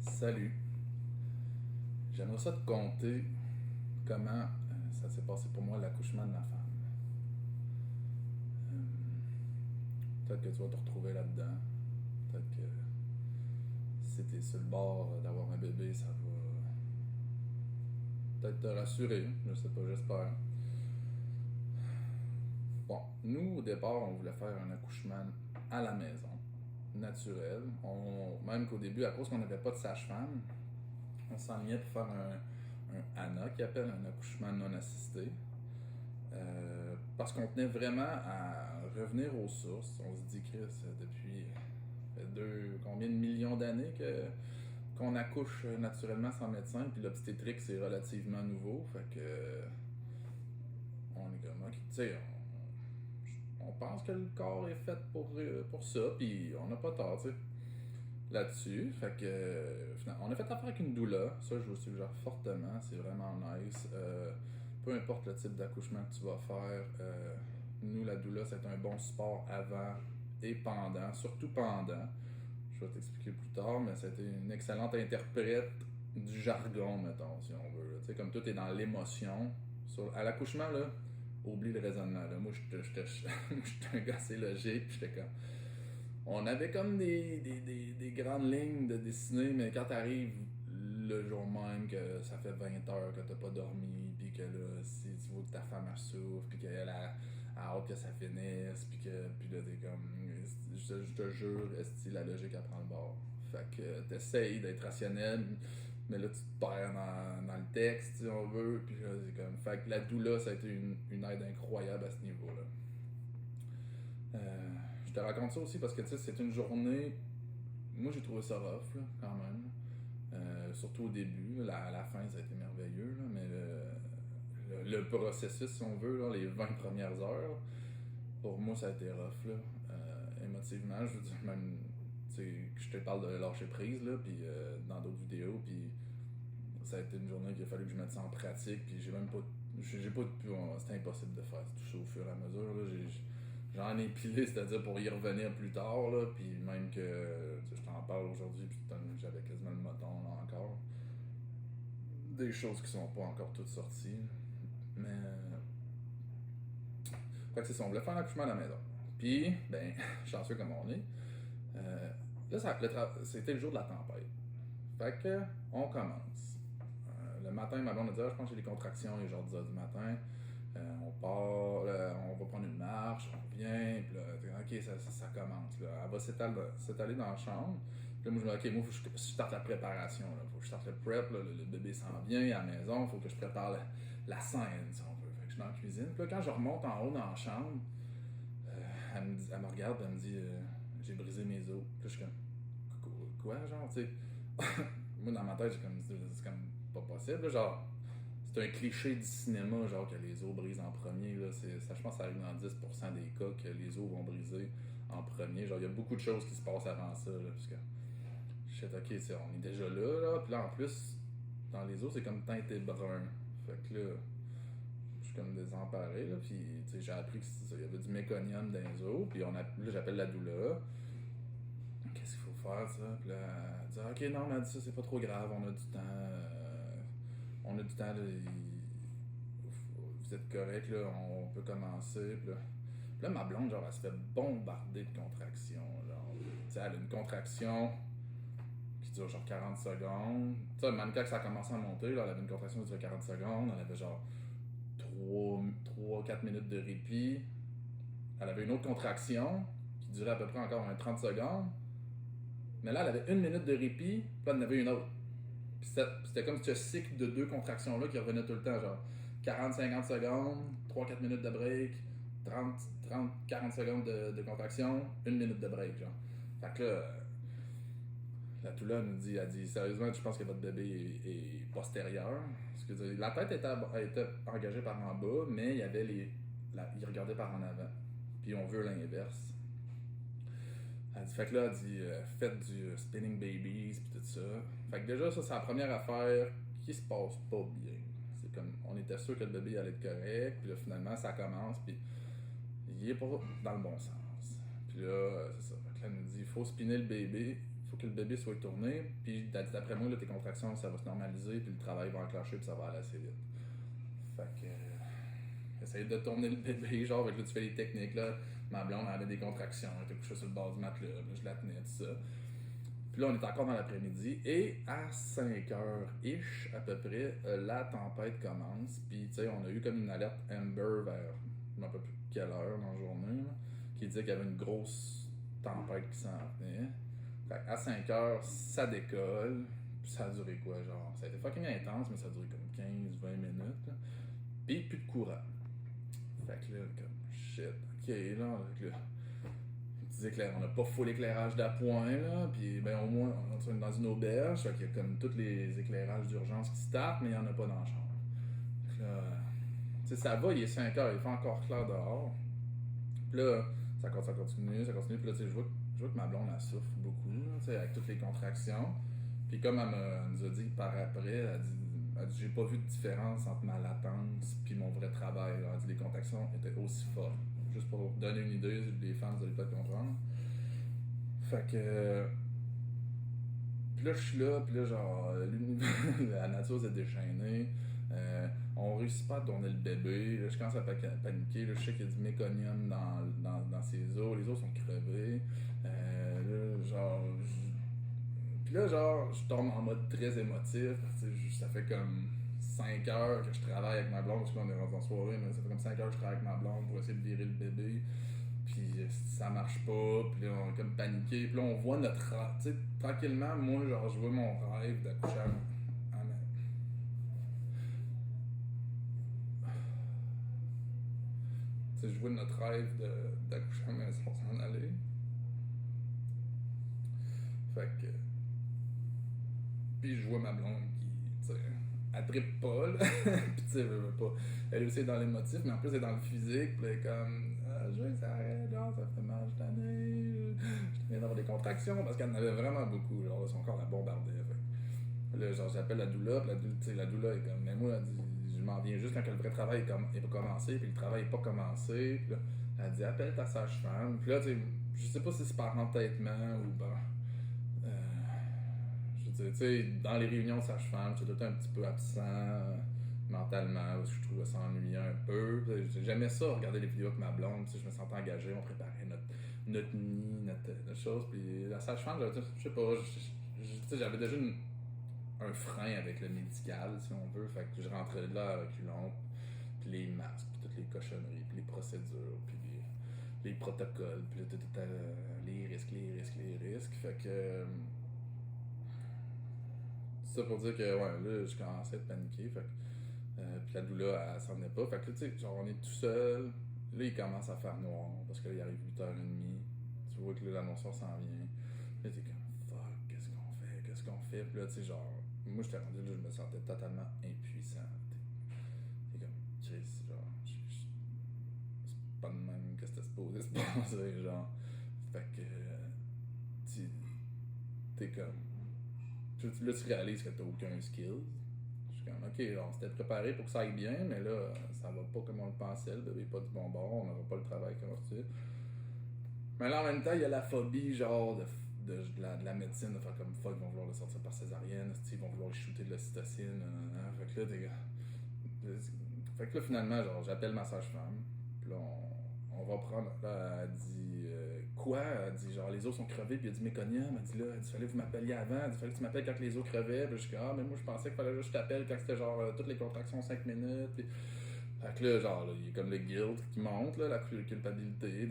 Salut. J'aimerais ça te conter comment ça s'est passé pour moi l'accouchement de ma femme. Euh, Peut-être que tu vas te retrouver là-dedans. Peut-être que si t'es sur le bord d'avoir un bébé, ça va peut-être te rassurer. Je sais pas, j'espère. Bon, nous au départ, on voulait faire un accouchement à la maison, naturel. Même qu'au début, à cause qu'on n'avait pas de sage-femme, on s'enlignait pour faire un ANA qui appelle un accouchement non assisté. Parce qu'on tenait vraiment à revenir aux sources. On se dit, Chris, depuis combien de millions d'années qu'on accouche naturellement sans médecin, puis l'obstétrique c'est relativement nouveau. Fait que on est comme, ok, tu sais, on pense que le corps est fait pour ça, puis on n'a pas tort, tu sais, là-dessus. Fait que on a fait affaire avec une doula, ça je vous suggère fortement, c'est vraiment nice. Peu importe le type d'accouchement que tu vas faire, nous la doula c'est un bon support avant et pendant, surtout pendant. Je vais t'expliquer plus tard, mais c'était une excellente interprète du jargon, mettons, si on veut. Tu sais, comme tout est dans l'émotion. À l'accouchement, là, oublie le raisonnement. Là. Moi, j'étais un gars assez logique, puis j'étais comme. On avait comme des grandes lignes de dessinée, mais quand t'arrives le jour même que ça fait 20 heures que t'as pas dormi, puis que là, si tu vois que ta femme elle souffre, puis qu'elle a hâte que ça finisse, puis là t'es comme, je te jure, la logique elle prend le bord. Fait que t'essayes d'être rationnel, mais là tu te perds dans le texte si on veut, puis là c'est comme, fait que la doula ça a été une aide incroyable à ce niveau-là. Je te raconte ça aussi parce que tu sais, c'est une journée. Moi, j'ai trouvé ça rough, là, quand même. Surtout au début. À la fin, ça a été merveilleux. Là, mais le processus, si on veut, là, les 20 premières heures, pour moi, ça a été rough. Là. Émotivement, je veux dire, même. Tu sais, je te parle de lâcher prise, là, puis dans d'autres vidéos, puis ça a été une journée qu'il a fallu que je mette ça en pratique, puis j'ai même pas. J'ai pas pu. C'était impossible de faire tout ça au fur et à mesure. Là, j'en ai pilé, c'est-à-dire pour y revenir plus tard, là, puis même que je t'en parle aujourd'hui, puis j'avais quasiment le moton là encore. Des choses qui sont pas encore toutes sorties. Mais. Fait que c'est ça, on voulait faire l'accouchement à la maison. Puis, ben, chanceux comme on est. Euh, Là, c'était le jour de la tempête. Fait que, on commence. Le matin, ma blonde a dit, ah, je pense que j'ai des contractions, il est genre 10h du matin. On part, on va prendre une marche, on revient, puis là, ok, ça commence. Là. Elle va s'étaler dans la chambre. Puis là, moi, je me dis, ok, moi, il faut que je starte la préparation. Il faut que je starte le prep. Là, le bébé s'en vient à la maison, il faut que je prépare la scène, si on veut. Fait que je suis dans la cuisine. Puis là, quand je remonte en haut dans la chambre, elle me regarde, elle me dit, j'ai brisé mes os. Puis là, je suis comme, quoi, genre, tu sais. Moi, dans ma tête, c'est comme pas possible. Là, genre, c'est un cliché du cinéma, genre que les os brisent en premier. Là. Ça, je pense que ça arrive dans 10% des cas que les os vont briser en premier. Genre, il y a beaucoup de choses qui se passent avant ça. Là, parce que je sais, ok, on est déjà là. Puis là, en plus, dans les os, c'est comme teinté brun. Fait que là, je suis comme désemparé. Là, puis j'ai appris qu'il y avait du méconium dans les os. Puis là, j'appelle la doula. Qu'est-ce qu'il faut faire, ça? Puis là, elle dit, ok, non, mais elle dit ça, c'est pas trop grave, on a du temps. On a du temps, là, vous êtes correct, là, on peut commencer. Puis là, ma blonde, genre, elle se fait bombarder de contractions. Genre, tu sais, elle a une contraction qui dure genre 40 secondes. Tu sais, même quand ça a commencé à monter, là, elle avait une contraction qui durait 40 secondes. Elle avait genre 3-4 minutes de répit. Elle avait une autre contraction qui durait à peu près encore 30 secondes. Mais là, elle avait une minute de répit, puis là, elle en avait une autre. Puis c'était comme ce cycle de deux contractions-là qui revenait tout le temps, genre 40-50 secondes, 3-4 minutes de break, 30-40 secondes de contraction, une minute de break, genre. Fait que là, la toula nous dit, elle dit, sérieusement, je pense que votre bébé est postérieur. Parce que la tête était engagée par en bas, mais il y avait il regardait par en avant. Puis on veut l'inverse. Elle dit, fait que là, elle dit, faites du spinning babies, puis tout ça. Fait que déjà, ça, c'est la première affaire qui se passe pas bien. C'est comme, on était sûr que le bébé allait être correct, puis là, finalement, ça commence, puis il est pas dans le bon sens. Puis là, c'est ça. Fait que là, elle nous dit, il faut spinner le bébé, faut que le bébé soit tourné, puis d'après moi, là, tes contractions, ça va se normaliser, puis le travail va enclencher, puis ça va aller assez vite. Fait que. Essaye de tourner le bébé, genre, avec là, tu fais les techniques, là. Ma blonde, elle avait des contractions, elle était couchée sur le bord du matelas, là, je la tenais, tout ça. Puis là, on est encore dans l'après-midi, et à 5h-ish, à peu près, la tempête commence, puis, tu sais, on a eu comme une alerte Amber vers, je ne sais pas plus quelle heure dans la journée, là, qui disait qu'il y avait une grosse tempête qui s'en venait. Fait à 5h, ça décolle. Puis ça a duré quoi, genre? Ça a été fucking intense, mais ça a duré comme 15-20 minutes. Là. Puis plus de courant. Fait que là, comme shit, ok, là, on n'a pas full éclairage d'appoint, là. Puis ben au moins, on est dans une auberge. Fait qu'il y a comme tous les éclairages d'urgence qui startent, mais il n'y en a pas dans la chambre. Fait que là, tu sais, ça va, il est 5h, il fait encore clair dehors. Puis là, ça continue. Puis là, tu sais, je vois que ma blonde, elle souffre beaucoup, là, avec toutes les contractions. Puis comme elle nous a dit par après, elle dit j'ai pas vu de différence entre ma latence puis mon vrai travail. Elle a dit les contractions étaient aussi fortes. Juste pour donner une idée, les femmes, vous allez peut-être comprendre. Fait que... Puis là, je suis là, puis là, genre, la nature s'est déchaînée. On réussit pas à tourner le bébé. Là, je commence à paniquer. Là, je sais qu'il y a du méconium dans ses os. Les os sont crevés. Là, genre... Puis là, genre, je tombe en mode très émotif. Ça fait comme 5 heures que je travaille avec ma blonde. Parce qu'on est rendu en soirée, mais ça fait comme 5 heures que je travaille avec ma blonde pour essayer de virer le bébé. Puis ça marche pas. Puis là, on est comme paniqué. Puis là, on voit notre rêve. Tu sais, tranquillement, moi, genre, je vois mon rêve d'accoucher à ma... Tu sais, je vois notre rêve d'accoucher à la maison s'en aller. Fait que... Puis je vois ma blonde qui, tu sais, elle trippe pas, là. Puis tu sais, elle veut pas. Elle aussi est dans l'émotif, mais en plus elle est dans le physique. Puis elle est comme, je veux que ça arrête, genre, ça fait mal, je t'en ai. Je viens d'avoir des contractions parce qu'elle en avait vraiment beaucoup. Genre, son corps la bombardait. Fait. Là, genre, j'appelle la doula, puis la doula est comme, mais moi, elle dit, je m'en viens juste quand le vrai travail est pas commencé, puis le travail est pas commencé. Puis là, elle dit, appelle ta sage-femme. Puis là, tu sais, je sais pas si c'est par entêtement ou bon. Tu sais, dans les réunions de sage-femme, j'étais tout le temps un petit peu absent mentalement, parce que je trouvais ça ennuyant un peu. J'aimais ça, regarder les vidéos avec ma blonde, je me sentais engagé, on préparait notre nid, notre chose. Puis la sage-femme, je sais pas, j'avais déjà un frein avec le médical, si on veut. Fait que je rentrais là à reculons, puis les masques, puis toutes les cochonneries, puis les procédures, puis les protocoles, puis les risques. Fait que... ça pour dire que, ouais, là, je commençais à être paniqué. Fait que, puis la doula, elle s'en venait pas. Fait que là, tu sais, genre, on est tout seul. Là, il commence à faire noir parce qu'il arrive 8h30. Tu vois que là, l'annonceur s'en vient. Là, t'es comme, fuck, qu'est-ce qu'on fait? Puis là, tu sais, genre, moi, j'étais rendu là, je me sentais totalement impuissant. T'es comme, Chris, genre, c'est pas de même que c'était supposé se passer, genre. Fait que, t'es comme, là, tu réalises que t'as aucun skill. Je suis comme, ok, on s'était préparé pour que ça aille bien, mais là, ça va pas comme on le pensait, le bébé est pas du bon bord, on n'aura pas le travail comme ça. Mais là, en même temps, il y a la phobie, genre, de la médecine, de faire comme fuck, ils vont vouloir le sortir par césarienne, ils vont vouloir lui shooter de l'ocytocine. Fait que là, fait que là, finalement, genre, j'appelle ma sage-femme, puis là, on va prendre. Là, elle dit quoi? Elle dit genre les os sont crevés, puis il y a du méconium. Elle dit là, il fallait que vous m'appeliez avant, il fallait que tu m'appelles quand les os crevaient. Puis je suis comme, ah, mais moi je pensais qu'il fallait juste que je t'appelle quand c'était genre toutes les contractions 5 minutes. Puis... Fait que là, genre, là, il y a comme le guilt qui monte, là, la culpabilité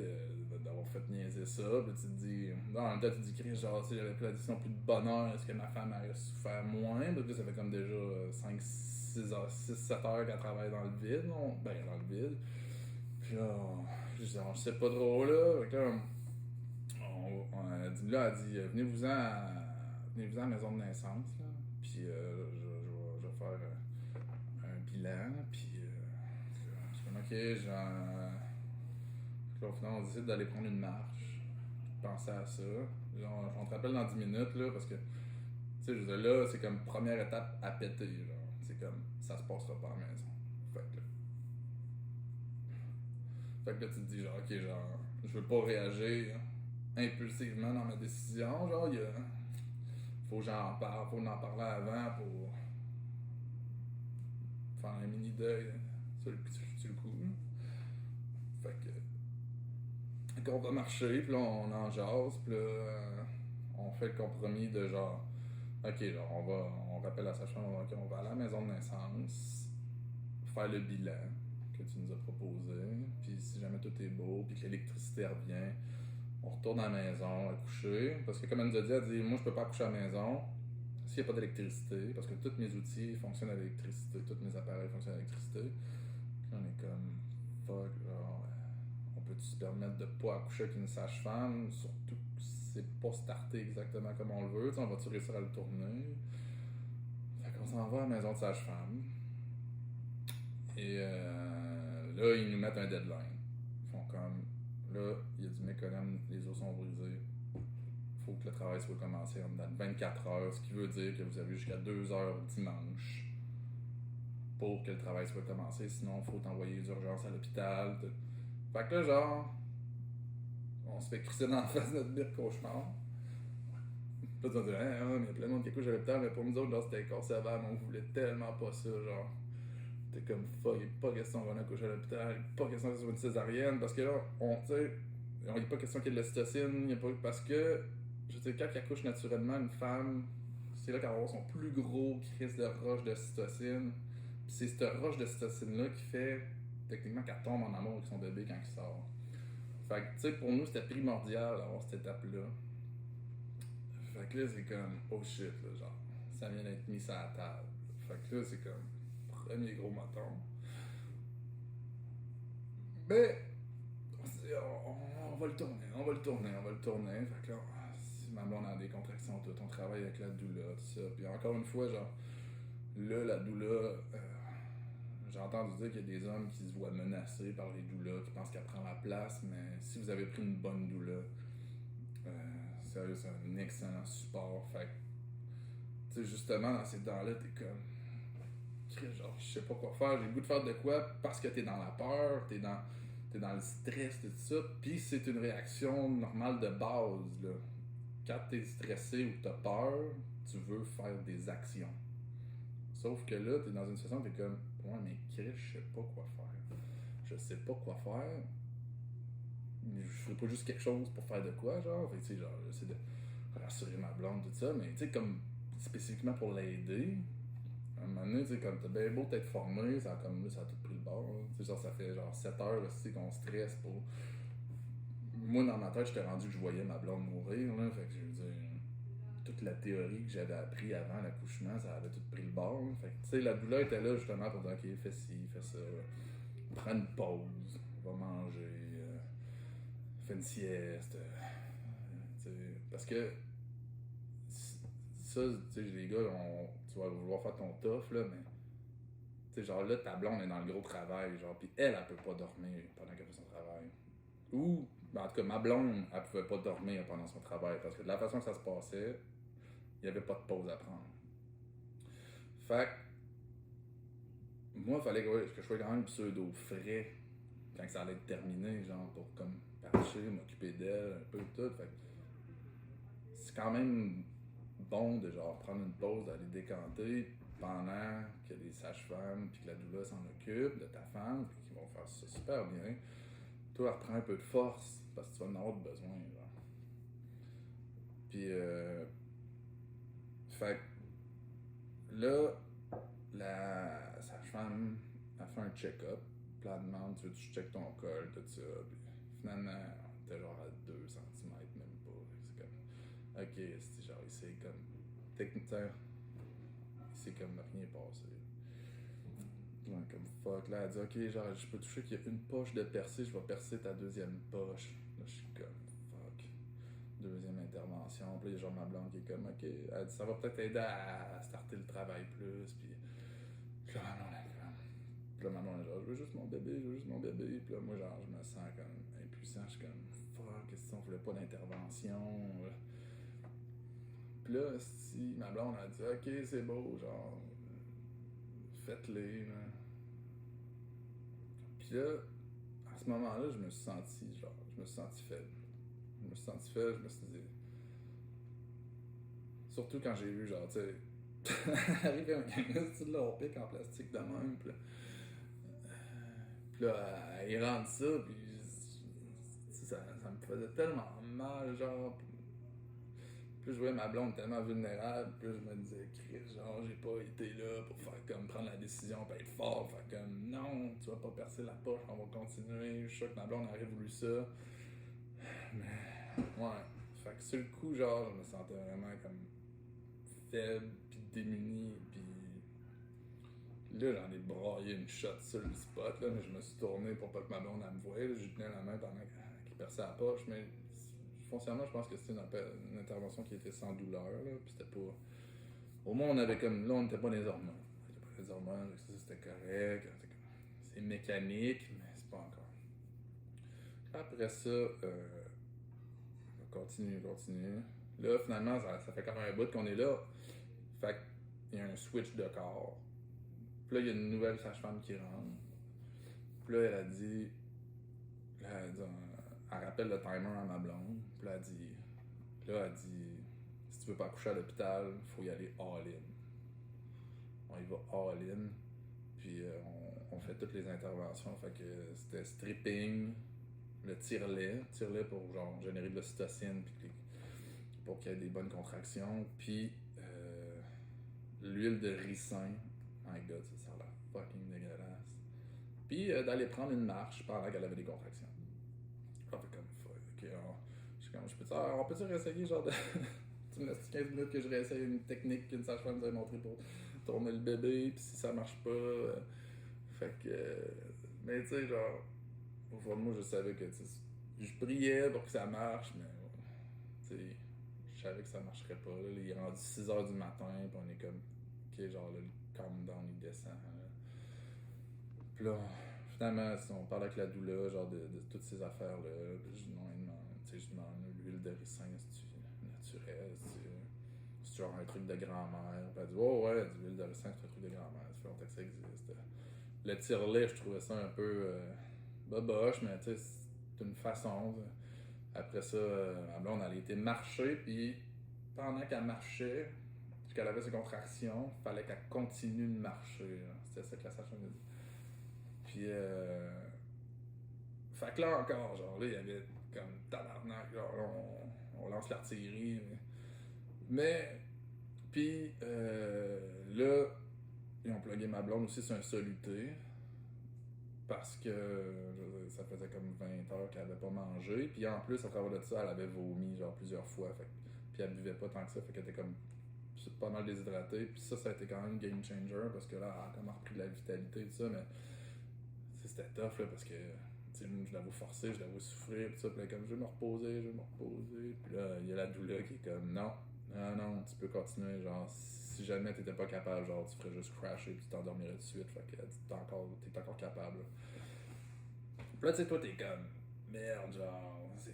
d'avoir fait niaiser ça. Puis tu te dis, non, en même temps, tu te dis, Chris, genre, si j'avais pris la décision plus de bonheur, est-ce que ma femme aurait souffert moins? Donc là, ça fait comme déjà 6-7 heures qu'elle travaille dans le vide, non? Ben, dans le vide. Puis là, je sais pas trop, là. Fait que là, elle dit, venez-vous-en à la maison de naissance, là. Puis je vais faire un bilan, puis je suis comme, ok, genre... Puis là, au final, on décide d'aller prendre une marche, penser à ça. Genre, on te rappelle dans 10 minutes, là, parce que, tu sais, je veux dire, là, c'est comme première étape à péter, genre. C'est comme, ça se passera pas à la maison. Fait que là, tu te dis, genre, ok, genre, je veux pas réagir impulsivement dans ma décision, genre, faut que j'en parle, faut en parler avant pour faire un mini deuil sur le coup. Fait que on va marcher, puis là on en jase, puis là on fait le compromis de genre, ok, genre on rappelle à Sacha, ok, on va à la maison de naissance, faire le bilan que tu nous as proposé, puis si jamais tout est beau, puis que l'électricité revient, on retourne à la maison à coucher, parce que comme elle nous a dit, elle dit, moi je peux pas accoucher à la maison s'il n'y a pas d'électricité, parce que tous mes outils fonctionnent à l'électricité, tous mes appareils fonctionnent à l'électricité. Puis on est comme, fuck, genre, on peut-tu se permettre de pas accoucher avec une sage-femme, surtout que c'est pas starté exactement comme on le veut, on va-tu réussir à le tourner? Fait qu'on s'en va à la maison de sage-femme. Et là, ils nous mettent un deadline. Ils font comme, là, il y a du méconome, les os sont brisés. Faut que le travail soit commencé dans 24 heures, ce qui veut dire que vous avez jusqu'à 2 heures dimanche pour que le travail soit commencé, sinon il faut t'envoyer d'urgence à l'hôpital. Fait que là, genre, on se fait crisser dans la face de notre pire cauchemar. Puis là, on dit, mais il y a plein de monde qui accouche à l'hôpital, mais pour nous autres, genre, c'était inconcevable, on voulait tellement pas ça, genre. T'es comme, fuck, il n'est pas question qu'on accouche à l'hôpital, pas question que ce soit une césarienne, parce que là, il n'est pas question qu'il y ait de l'ocytocine, parce que, je veux dire, quand elle accouche naturellement, une femme, c'est là qu'elle va avoir son plus gros crise de roche de cytocine. Puis c'est cette roche de cytocine-là qui fait, techniquement, qu'elle tombe en amour avec son bébé quand il sort. Fait que, tu sais, pour nous, c'était primordial d'avoir cette étape-là. Fait que là, c'est comme, oh shit, là, genre, ça vient d'être mis sur la table. Fait que là, c'est comme, premier gros moton. Mais, on va le tourner. Fait que là, si ma blonde a des contractions, tout, on travaille avec la doula, tout ça. Puis encore une fois, genre, là, la doula, j'ai entendu dire qu'il y a des hommes qui se voient menacés par les doulas, qui pensent qu'elle prend la place, mais si vous avez pris une bonne doula, sérieux, c'est un excellent support. Fait que, tu sais, justement, dans ces temps-là, t'es comme, genre, je sais pas quoi faire, j'ai le goût de faire de quoi parce que t'es dans la peur, t'es dans le stress, tout ça. Puis c'est une réaction normale de base, là. Quand t'es stressé ou t'as peur, tu veux faire des actions. Sauf que là, t'es dans une situation où t'es comme, ouais, mais Chris, je sais pas quoi faire. Je sais pas quoi faire. Je ferais pas juste quelque chose pour faire de quoi, genre. Fait que, tu sais, genre, j'essaie de rassurer ma blonde, tout ça, mais tu sais, comme spécifiquement pour l'aider, à un moment donné, tu sais, comme t'as bien beau t'être formé, ça a comme là, ça a tout pris le bord. Tu sais, genre, ça fait genre 7 heures aussi qu'on stresse pour. Moi, dans ma tête, j'étais rendu que je voyais ma blonde mourir, là. Fait que je veux dire, toute la théorie que j'avais appris avant l'accouchement, ça avait tout pris le bord. Là. Fait que, tu sais, la douleur était là justement pour dire, ok, fais ci, fais ça. Prends une pause, va manger, fais une sieste. Parce que ça, tu sais, les gars, tu vas vouloir faire ton tough, là, mais tu sais, genre là, ta blonde est dans le gros travail, genre, pis elle peut pas dormir pendant qu'elle fait son travail. Ou, ben, en tout cas, ma blonde, elle pouvait pas dormir pendant son travail, parce que de la façon que ça se passait, il y avait pas de pause à prendre. Fait que, moi, il fallait que je sois quand même pseudo frais quand ça allait être terminé, genre, pour comme parcher, m'occuper d'elle, un peu tout. Fait que c'est quand même bon de genre prendre une pause, d'aller décanter pendant que les sages-femmes puis que la doula s'en occupe de ta femme, puis qu'ils vont faire ça super bien. Toi, reprends un peu de force parce que tu vas en avoir besoin. Genre. Puis, fait que là, la sage-femme a fait un check-up. Puis elle demande, tu veux que je check ton col, tout ça. Puis finalement, t'es genre à 2 cm, même pas. C'est comme, ok, c'est genre, c'est comme, techniquement, c'est comme rien passé. Ouais, comme fuck, là, elle dit, ok, genre, je peux toucher qu'il y a une poche de percée, je vais percer ta deuxième poche. Là, je suis comme, fuck. Deuxième intervention. Puis là, il y a genre ma blonde qui est comme, ok, elle dit, ça va peut-être aider à starter le travail plus. Puis là, ma blonde, elle est comme, puis là, ma blonde, genre, je veux juste mon bébé. Puis là, moi, genre, je me sens comme impuissant. Je suis comme, fuck, qu'est-ce qu'on voulait pas d'intervention. Puis là, si ma blonde a dit, ok, c'est beau, genre, faites-les, là. Puis là, à ce moment-là, je me suis senti faible. Je me suis senti dit, Surtout quand j'ai vu, genre, tu sais, arriver un style de pic en plastique de même, puis là, il rentre ça, puis ça me faisait tellement mal, genre. Puis je voyais ma blonde tellement vulnérable, puis je me disais, Chris, genre, j'ai pas été là pour faire comme prendre la décision, puis être fort, faire comme, non, tu vas pas percer la poche, on va continuer. Je suis sûr que ma blonde aurait voulu ça. Mais, ouais. Fait que sur le coup, genre, je me sentais vraiment comme faible, puis démuni, puis là, j'en ai braillé une shot sur le spot, là, mais je me suis tourné pour pas que ma blonde elle me voie. Je lui tenais la main pendant qu'elle perçait la poche, mais foncièrement, je pense que c'était une intervention qui était sans douleur, là, puis c'était pas... Au moins, on avait comme... Là, on n'était pas des hormones. On était pas des hormones, ça, c'était correct. C'est mécanique, mais c'est pas encore. Après ça, continue. Là, finalement, ça fait comme un bout qu'on est là. Fait qu'il y a un switch de corps. Puis là, il y a une nouvelle sage-femme qui rentre. Puis là, elle a dit... Elle rappelle le timer à ma blonde. Puis là, elle dit... Si tu veux pas accoucher à l'hôpital, il faut y aller all-in. On y va all-in. Puis on fait toutes les interventions. Fait que c'était stripping, le tire-lait pour genre générer de l'ocytocine, puis pour qu'il y ait des bonnes contractions. Puis l'huile de ricin. My god, ça a l'air fucking dégueulasse. Puis d'aller prendre une marche pendant qu'elle avait des contractions. On fait comme fuck. Ok, on peut-tu réessayer genre de. Tu me laisses 15 minutes que je réessaye une technique qu'une sage-femme nous a montré pour tourner le bébé, puis si ça marche pas. Fait que. Mais tu sais, genre. Au fond de moi, je savais que. Je priais pour que ça marche, mais. Tu sais. Je savais que ça marcherait pas. Là. Il est rendu 6h du matin, puis on est comme. Ok, genre là, le calm down il descend. Là. Puis là, finalement, on parle avec la doula, genre de toutes ces affaires-là. Puis je demande l'huile de ricin, c'est naturel, c'est genre un truc de grand-mère. Puis elle dit, oh ouais, l'huile de ricin, c'est un truc de grand-mère, ça fait longtemps que ça existe. Le tire-lait, je trouvais ça un peu boboche, mais tu sais, c'est une façon. Après ça, ma blonde, elle a été marcher, puis pendant qu'elle marchait, puis qu'elle avait ses contractions, il fallait qu'elle continue de marcher. Là. C'était ça que la sage-femme a dit. Puis, fait que là encore, genre, là, il y avait comme tabarnak, genre, on lance l'artillerie. Mais, puis, là, ils ont plugué ma blonde aussi sur un soluté. Parce que ça faisait comme 20 heures qu'elle avait pas mangé. Puis en plus, à travers de ça, elle avait vomi genre plusieurs fois. Puis elle buvait pas tant que ça. Fait qu'elle était comme pas mal déshydratée. Puis ça a été quand même game changer. Parce que là, elle a comme repris de la vitalité et tout ça. Mais c'était tough là, parce que je l'avoue forcer, je l'avoue souffrir. Puis ça, puis là, comme je vais me reposer. Puis là, il y a la doula qui est comme non, tu peux continuer. Genre, si jamais t'étais pas capable, genre, tu ferais juste crasher puis tu t'endormirais tout de suite. Fait que t'es encore capable. Là. Puis là, tu sais, toi, t'es comme merde, genre, c'est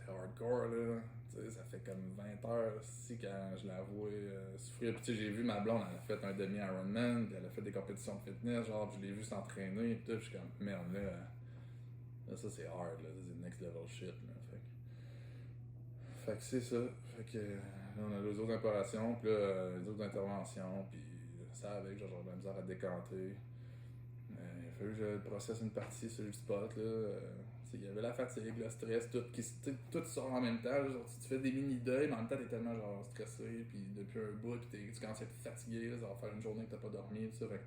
hardcore, là. Tu sais, ça fait comme 20 heures aussi quand je la vois souffrir. Puis tu sais, j'ai vu ma blonde, elle a fait un demi-Ironman, puis elle a fait des compétitions de fitness, genre, je l'ai vu s'entraîner, puis tout, je suis comme merde, là, ça c'est hard, là, c'est next level shit, là. Fait que c'est ça. Fait que là, on a les autres opérations, puis là, les autres interventions, puis ça avec, genre, j'avais de la misère à décanter. Il a fallu que je processe une partie sur le spot, là. Il y avait la fatigue, le stress, tout sort en même temps. Genre, tu fais des mini-deuils, mais en même temps, t'es tellement genre stressé, puis depuis un bout, puis tu commences à être fatigué, là, ça va faire une journée que t'as pas dormi, tout ça. Fait que,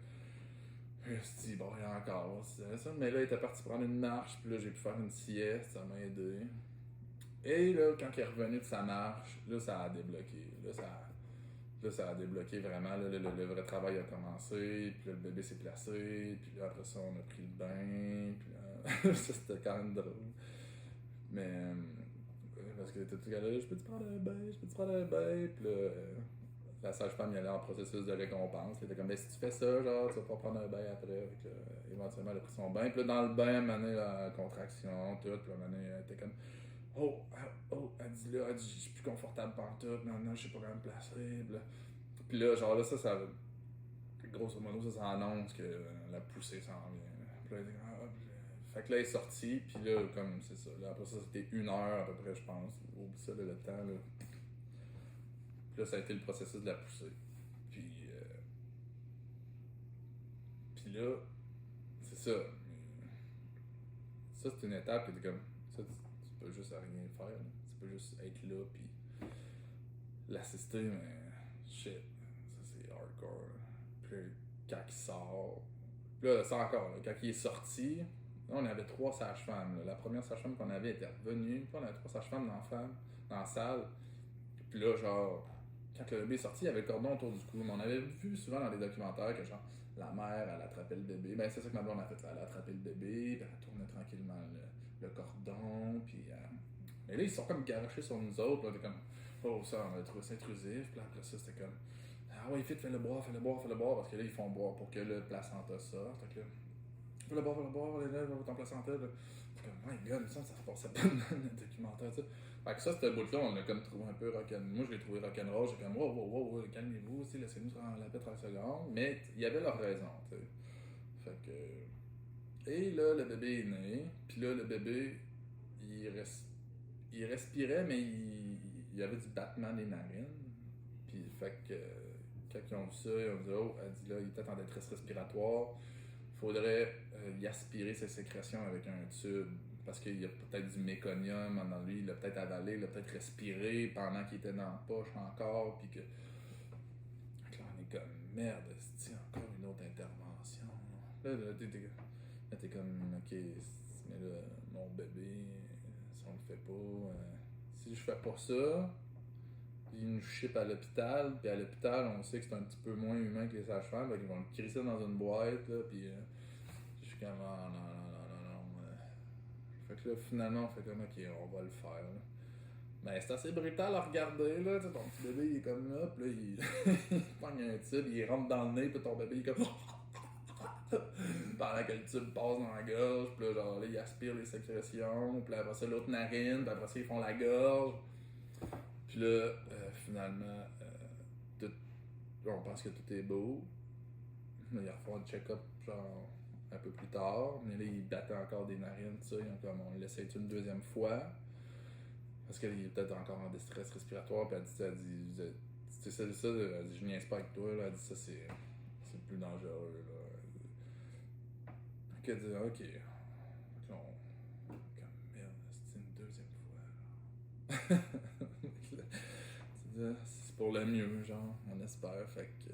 je me suis dit, bon, il y a encore, c'est ça. Mais là, il était parti prendre une marche, puis là, j'ai pu faire une sieste, ça m'a aidé. Et là, quand il est revenu de sa marche, là, ça a débloqué. Là, ça a débloqué vraiment. Là, le vrai travail a commencé. Puis là, le bébé s'est placé. Puis là, après ça, on a pris le bain. Puis là, ça, c'était quand même drôle. Mais, parce que t'es tout là, je peux te prendre un bain. Puis là, la sage-femme y allait en processus de récompense. Elle était comme, ben, si tu fais ça, genre, tu vas pas prendre un bain après. Fait que, éventuellement, elle a pris son bain. Puis là, dans le bain, elle m'a amené la contraction, tout. Puis là, elle était comme, oh, elle dit, je suis plus confortable pantoute, maintenant je sais pas comment me placer. Puis là, genre là, ça grosso modo, ça annonce que la poussée s'en vient. Puis là, elle dit, fait que là, elle est sortie, puis là, comme c'est ça. Là, après ça, c'était 1 heure à peu près, je pense. Oublie ça, là, le temps, là. Puis là, ça a été le processus de la poussée. Puis là, c'est ça. Ça, c'est une étape que t'es comme. Ça, tu peux juste rien faire. Là. Tu peux juste être là, puis l'assister, mais shit. Ça, c'est hardcore. Puis quand il sort. Puis là, ça encore, là, quand il est sorti, là, on avait 3 sages-femmes. Là. La première sage-femme qu'on avait était revenue. Puis on avait 3 sages-femmes dans la salle. Puis là, genre, quand le bébé est sorti, il y avait le cordon autour du cou. Mais on avait vu souvent dans les documentaires que, genre, la mère, elle attrapait le bébé. Ben, c'est ça que ma blonde a fait. Là. Elle a attrapé le bébé, puis elle tournait tranquillement le cordon. Puis. Mais là, ils sont comme garochés sur nous autres. Là, on était comme, oh, ça, on a trouvé ça intrusif. Puis après ça, c'était comme, ah ouais, vite, fais-le boire. Parce que là, ils font boire pour que le placenta sorte. Fait que là, fais-le boire, là, ton placenta. Là. C'est comme, my god, ça se passait pas dans le documentaire, tu sais. Fait que ça, ce bout-là, on l'a comme trouvé un peu rock'n'roll. Moi, je l'ai trouvé rock'n'roll. J'ai comme, wow, calmez-vous, laissez-nous se la paix 30 secondes. Mais il y avait leur raison, tu sais. Fait que. Et là, le bébé est né. Puis là, le bébé, il respirait, mais il y avait du battement des narines. Puis, fait que. Quand ils ont vu ça, ils ont dit, oh, elle dit là, il est peut-être en détresse respiratoire. Il faudrait y aspirer ses sécrétions avec un tube. Parce qu'il y a peut-être du méconium dans lui, il l'a peut-être avalé, il l'a peut-être respiré pendant qu'il était dans la poche encore, puis que. Donc là, on est comme merde, c'est encore une autre intervention. Là, t'es comme, ok, mais là, mon bébé, si on le fait pas, si je fais pas ça, ils nous shippent à l'hôpital, puis à l'hôpital, on sait que c'est un petit peu moins humain que les sages-femmes, donc ils vont le crisser dans une boîte, là, puis je suis comme, ah, non. Fait que là, finalement, on fait comme, ok, on va le faire, là. Mais c'est assez brutal à regarder, là, tu sais, ton petit bébé, il est comme là, puis là, il pogne un tube, il rentre dans le nez, puis ton bébé, il est comme... pendant que le tube passe dans la gorge, puis là, genre, là, il aspire les sécrétions, puis après ça, l'autre narine, puis après ça, ils font la gorge. Puis là, finalement, on pense que tout est beau. Là, ils refont un check-up, genre, un peu plus tard, mais là, ils battaient encore des narines, tout ça, ils ont comme, on l'essaye une deuxième fois. Parce qu'il est peut-être encore en déstress respiratoire, puis elle dit c'est ça, elle dit, je niaise pas avec toi, là. Elle dit, ça, c'est le plus dangereux, là. Donc, elle dit, ok. Comme, merde, c'est une deuxième fois, là. C'est pour le mieux, genre, on espère. Fait que,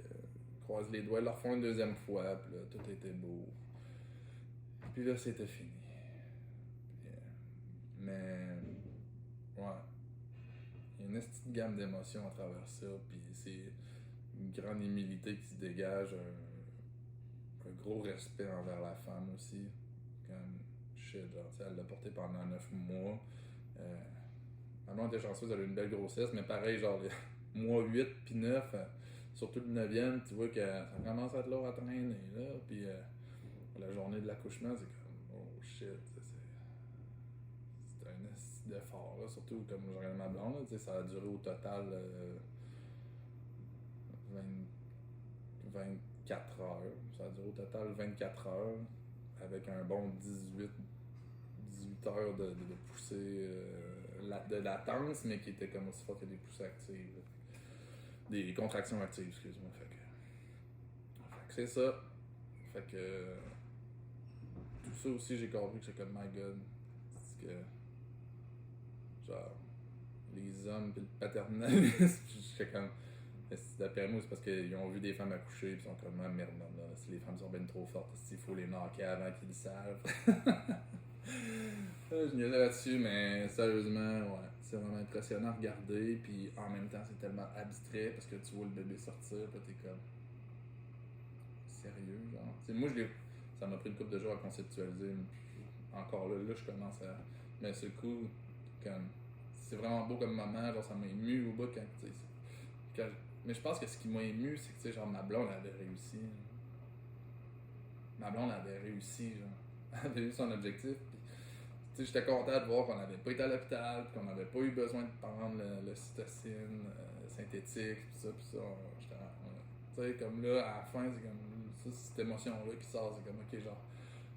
croise les doigts, ils leur font une deuxième fois, puis là, tout était beau. Puis là, c'était fini. Puis, mais, ouais. Il y a une petite gamme d'émotions à travers ça, puis c'est une grande humilité qui se dégage, un gros respect envers la femme aussi. Comme, shit, genre, elle l'a porté pendant 9 mois. Ma mère était chanceuse, elle a eu une belle grossesse, mais pareil, genre, les mois 8 puis 9, surtout le 9e, tu vois que ça commence à être lourd à traîner, là, puis la journée de l'accouchement, c'est comme, oh shit, c'est un d'effort, là, surtout comme je regarde ma blonde, là, ça a duré au total 24 heures. Ça a duré au total 24 heures, avec un bon 18 heures de poussée de latence, mais qui était comme aussi fort que des poussées actives. Là. Des contractions actives, excuse-moi. Fait que c'est ça. Fait que tout ça aussi, j'ai compris que c'est comme, my god, c'est que genre les hommes pis le paternalisme, j'étais comme, d'après moi, c'est parce qu'ils ont vu des femmes accoucher et ils sont comme, ah merde, non, là, si les femmes sont bien trop fortes, il faut les knocker avant qu'ils le savent. Je niaisais là-dessus, mais sérieusement, ouais, c'est vraiment impressionnant à regarder, puis en même temps, c'est tellement abstrait parce que tu vois le bébé sortir, pis t'es comme, sérieux, genre. T'sais, moi, ça m'a pris une couple de jours à conceptualiser, encore là, je commence à. Mais ce coup, comme, c'est vraiment beau comme moment, genre, ça m'a ému au bout mais je pense que ce qui m'a ému, c'est que, tu sais, genre, ma blonde avait réussi. Ma blonde avait réussi, genre. Elle avait eu son objectif, puis j'étais content de voir qu'on n'avait pas été à l'hôpital, qu'on n'avait pas eu besoin de prendre le cytocine synthétique, pis ça. Tu sais, comme là, à la fin, c'est comme ça, cette émotion-là qui sort, c'est comme, ok, genre,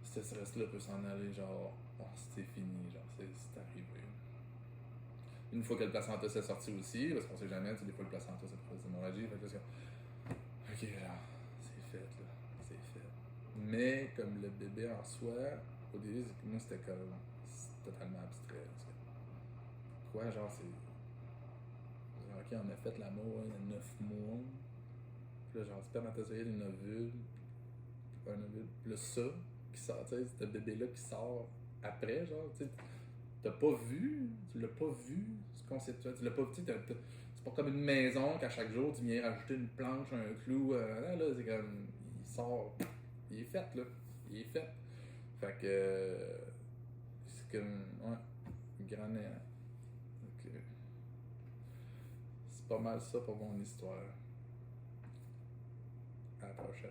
ce stress-là peut s'en aller, genre, oh, c'était fini, genre, c'est arrivé. Une fois que le placenta s'est sorti aussi, parce qu'on sait jamais, tu sais, des fois le placenta c'est pour les hémorragies, fait que là, ok, là, c'est fait, là, c'est fait. Mais comme le bébé en soi, au début, moi c'était comme, c'est totalement abstrait. Quoi, genre, c'est. Ok, on a fait l'amour, il y a 9 mois. Puis là, genre, spermatozoïde, une ovule, un ovule, plus ça, qui sort, tu sais, ce bébé-là qui sort après, genre, tu sais, tu l'as pas vu, ce concept-là, tu l'as pas vu, tu sais, c'est pas comme une maison qu'à chaque jour tu viens rajouter une planche, un clou, là, c'est comme, il sort, il est fait, là, il est fait. Fait que, c'est comme, ouais, grand néant. Donc, c'est pas mal ça pour mon histoire. À la prochaine.